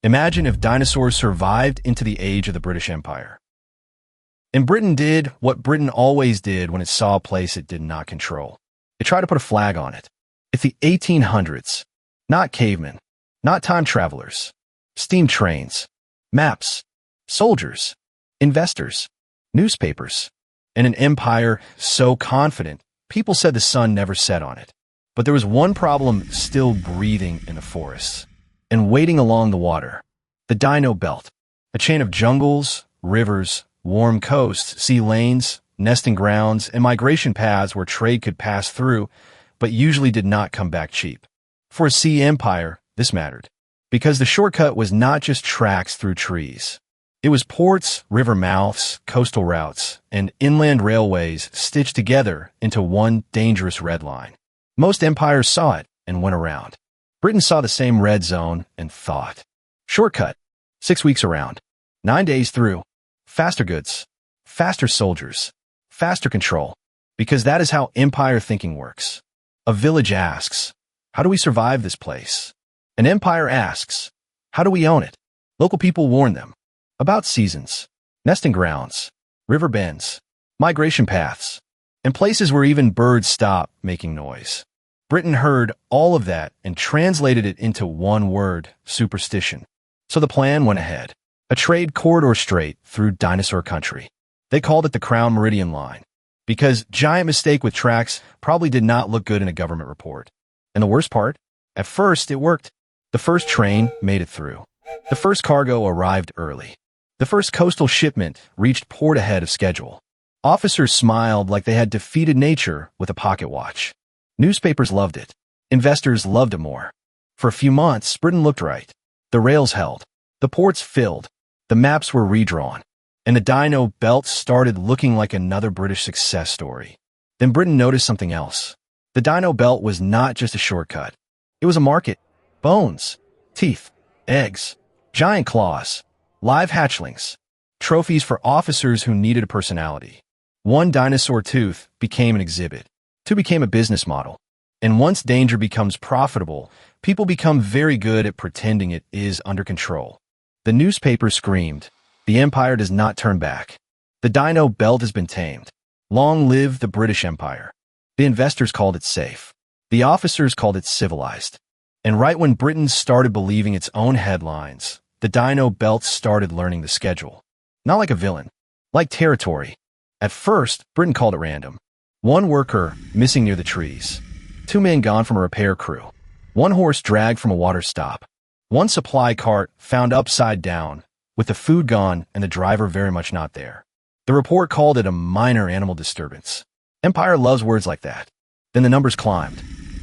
Imagine if dinosaurs survived into the age of the British Empire. And Britain did what Britain always did when it saw a place it did not control. It tried to put a flag on it. It's the 1800s. Not cavemen, not time travelers, steam trains, maps, soldiers, investors, newspapers, and an empire so confident people said the sun never set on it. But there was one problem still breathing in the forests and waiting along the water. The Dino Belt, a chain of jungles, rivers, warm coasts, sea lanes, nesting grounds, and migration paths where trade could pass through, but usually did not come back cheap. For a sea empire, this mattered, because the shortcut was not just tracks through trees. It was ports, river mouths, coastal routes, and inland railways stitched together into one dangerous red line. Most empires saw it and went around. Britain saw the same red zone and thought, shortcut, 6 weeks around, 9 days through, faster goods, faster soldiers, faster control, because that is how empire thinking works. A village asks, how do we survive this place? An empire asks, how do we own it? Local people warn them about seasons, nesting grounds, river bends, migration paths, and places where even birds stop making noise. Britain heard all of that and translated it into one word, superstition. So the plan went ahead. A trade corridor straight through dinosaur country. They called it the Crown Meridian Line, because giant mistake with tracks probably did not look good in a government report. And the worst part? At first, it worked. The first train made it through. The first cargo arrived early. The first coastal shipment reached port ahead of schedule. Officers smiled like they had defeated nature with a pocket watch. Newspapers loved it. Investors loved it more. For a few months, Britain looked right. The rails held. The ports filled. The maps were redrawn. And the Dino Belt started looking like another British success story. Then Britain noticed something else. The Dino Belt was not just a shortcut. It was a market. Bones, teeth, eggs, giant claws, live hatchlings, trophies for officers who needed a personality. One dinosaur tooth became an exhibit. Two became a business model. And once danger becomes profitable, people become very good at pretending it is under control. The newspaper screamed, the empire does not turn back. The Dino Belt has been tamed. Long live the British Empire. The investors called it safe. The officers called it civilized. And right when Britain started believing its own headlines, the Dino Belt started learning the schedule. Not like a villain, like territory. At first, Britain called it random. One worker missing near the trees. 2 men gone from a repair crew. 1 horse dragged from a water stop. 1 supply cart found upside down, with the food gone and the driver very much not there. The report called it a minor animal disturbance. Empire loves words like that. Then the numbers climbed.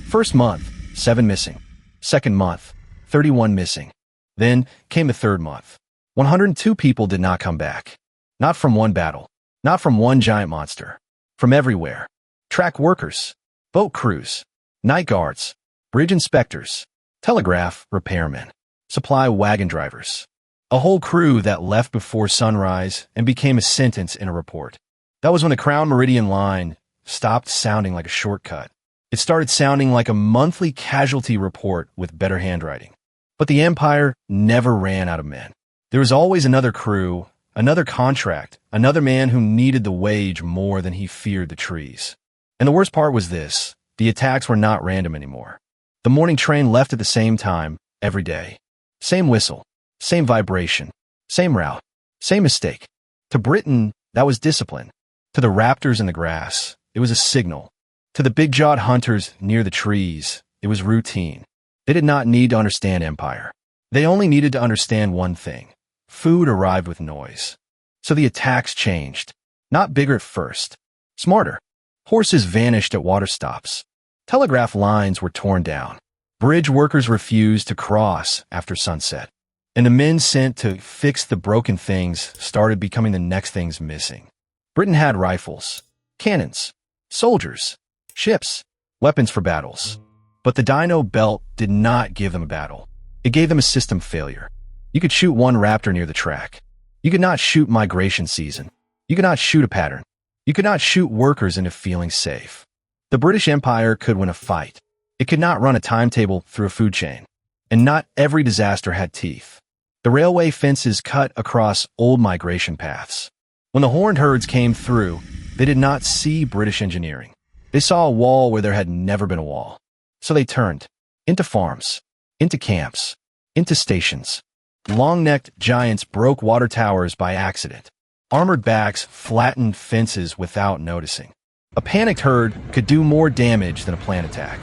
First month, 7 missing. Second month, 31 missing. Then came the third month. 102 people did not come back. Not from one battle. Not from one giant monster. From everywhere. Track workers, boat crews, night guards, bridge inspectors, telegraph repairmen, supply wagon drivers. A whole crew that left before sunrise and became a sentence in a report. That was when the Crown Meridian Line stopped sounding like a shortcut. It started sounding like a monthly casualty report with better handwriting. But the empire never ran out of men. There was always another crew, another contract, another man who needed the wage more than he feared the trees. And the worst part was this, the attacks were not random anymore. The morning train left at the same time, every day. Same whistle, same vibration, same route, same mistake. To Britain, that was discipline. To the raptors in the grass, it was a signal. To the big-jawed hunters near the trees, it was routine. They did not need to understand empire. They only needed to understand one thing. Food arrived with noise. So the attacks changed. Not bigger at first. Smarter. Horses vanished at water stops. Telegraph lines were torn down. Bridge workers refused to cross after sunset. And the men sent to fix the broken things started becoming the next things missing. Britain had rifles, cannons, soldiers, ships, weapons for battles. But the Dino Belt did not give them a battle. It gave them a system failure. You could shoot one raptor near the track. You could not shoot migration season. You could not shoot a pattern. You could not shoot workers into feeling safe. The British Empire could win a fight. It could not run a timetable through a food chain. And not every disaster had teeth. The railway fences cut across old migration paths. When the horned herds came through, they did not see British engineering. They saw a wall where there had never been a wall. So they turned into farms, into camps, into stations. Long-necked giants broke water towers by accident. Armored backs flattened fences without noticing. A panicked herd could do more damage than a planned attack.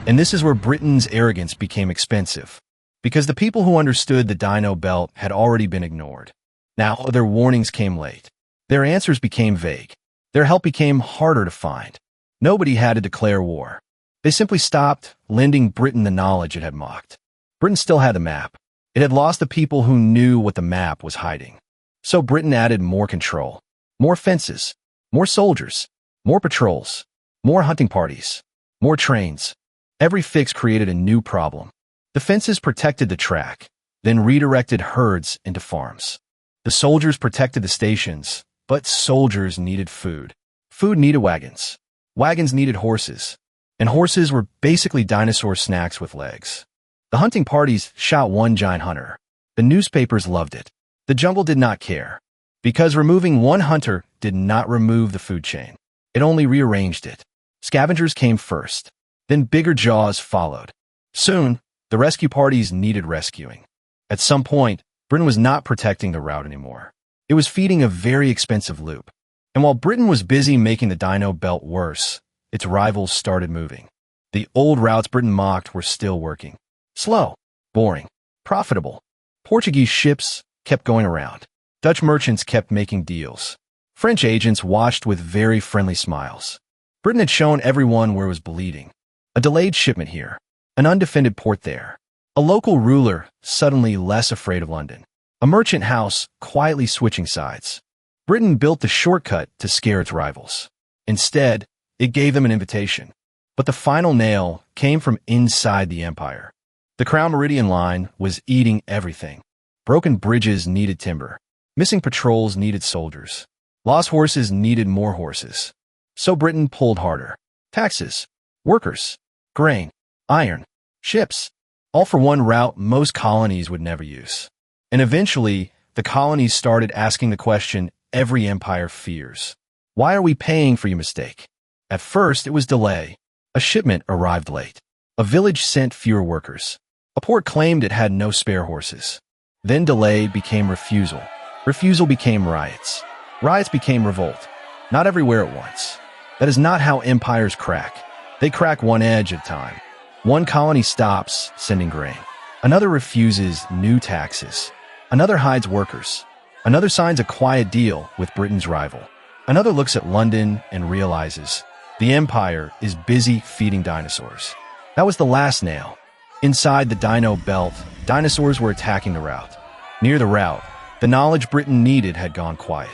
And this is where Britain's arrogance became expensive, because the people who understood the Dino Belt had already been ignored. Now their warnings came late. Their answers became vague. Their help became harder to find. Nobody had to declare war. They simply stopped lending Britain the knowledge it had mocked. Britain still had the map. It had lost the people who knew what the map was hiding. So Britain added more control, more fences, more soldiers, more patrols, more hunting parties, more trains. Every fix created a new problem. The fences protected the track, then redirected herds into farms. The soldiers protected the stations, but soldiers needed food. Food needed wagons. Wagons needed horses. And horses were basically dinosaur snacks with legs. The hunting parties shot one giant hunter. The newspapers loved it. The jungle did not care, because removing one hunter did not remove the food chain. It only rearranged it. Scavengers came first. Then bigger jaws followed. Soon, the rescue parties needed rescuing. At some point, Britain was not protecting the route anymore. It was feeding a very expensive loop. And while Britain was busy making the Dino Belt worse, its rivals started moving. The old routes Britain mocked were still working. Slow, boring, profitable. Portuguese ships kept going around. Dutch merchants kept making deals. French agents watched with very friendly smiles. Britain had shown everyone where it was bleeding. A delayed shipment here. An undefended port there. A local ruler suddenly less afraid of London. A merchant house quietly switching sides. Britain built the shortcut to scare its rivals. Instead, it gave them an invitation. But the final nail came from inside the empire. The Crown Meridian Line was eating everything. Broken bridges needed timber. Missing patrols needed soldiers. Lost horses needed more horses. So Britain pulled harder. Taxes, workers, grain, iron, ships, all for one route most colonies would never use. And eventually, the colonies started asking the question every empire fears. Why are we paying for your mistake? At first, it was delay. A shipment arrived late. A village sent fewer workers. A port claimed it had no spare horses. Then delay became refusal. Refusal became riots. Riots became revolt. Not everywhere at once. That is not how empires crack. They crack one edge at a time. One colony stops sending grain. Another refuses new taxes. Another hides workers. Another signs a quiet deal with Britain's rival. Another looks at London and realizes the empire is busy feeding dinosaurs. That was the last nail. Inside the Dino Belt, dinosaurs were attacking the route. Near the route, the knowledge Britain needed had gone quiet.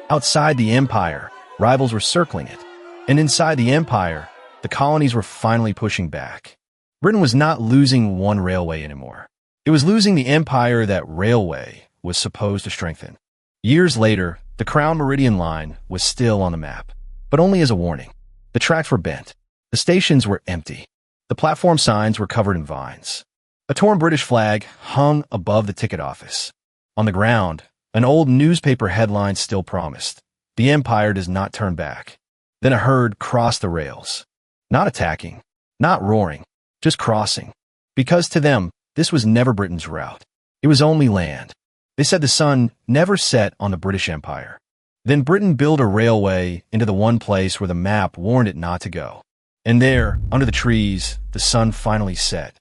Outside the empire, rivals were circling it. And inside the empire, the colonies were finally pushing back. Britain was not losing one railway anymore. It was losing the empire that railway was supposed to strengthen. Years later, the Crown Meridian Line was still on the map, but only as a warning. The tracks were bent. The stations were empty. The platform signs were covered in vines. A torn British flag hung above the ticket office. On the ground, an old newspaper headline still promised, "The Empire does not turn back." Then a herd crossed the rails. Not attacking, not roaring, just crossing. Because to them, this was never Britain's route. It was only land. They said the sun never set on the British Empire. Then Britain built a railway into the one place where the map warned it not to go. And there, under the trees, the sun finally set.